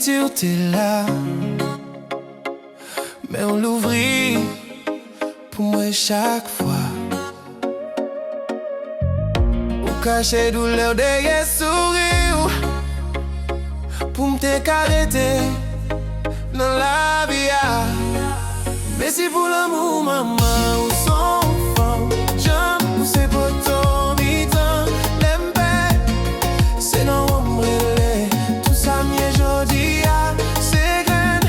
l'écriture t'es là, mais on l'ouvrit pour moi chaque fois. Ou cacher douleur derrière sourire, pour m'te carreter dans la vie. Merci pour l'amour, maman, ou son femme. J'aime, ou c'est pour ton mi-temps. L'empé, c'est non, on brûle. Tout ça, mieux, jodi, c'est graine.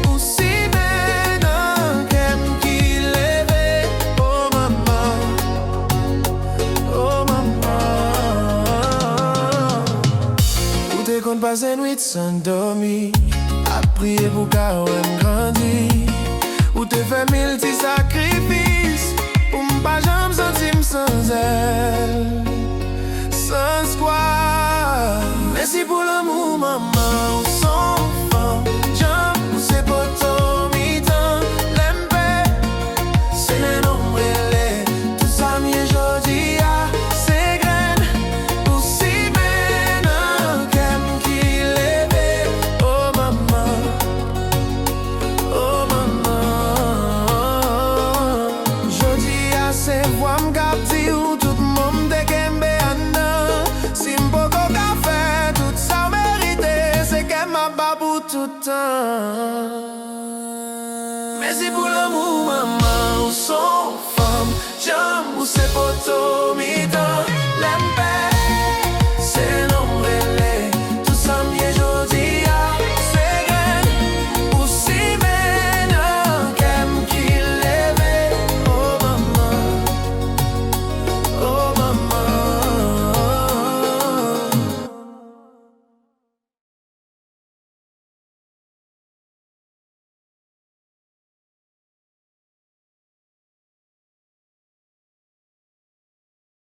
Ou si ben, un kem qui lève. Oh, maman, oh, maman. Ou te compte passer nuit sans dormir, à prier pour qu'elle grandisse. Ou te fais mille petits sacrifices pour m'pas jamais sentir sans elle, sans quoi. Merci pour l'amour, maman, ou son femme. J'aime, ou c'est pour ton mi-temps. L'empé, c'est les nombreux. Tout ça, mieux, jodi, c'est graine. Ou si ben, un kem qui lève. Oh, maman, oh, maman. C'est voix m'gapti ou tout monde de kembe andan. Si m'poko ka fait tout ça mérité, c'est qu'elle m'a pas pour tout temps. Merci pour l'amour, maman, ou son femme. J'aime ou c'est pour tout mi-temps. L'empé,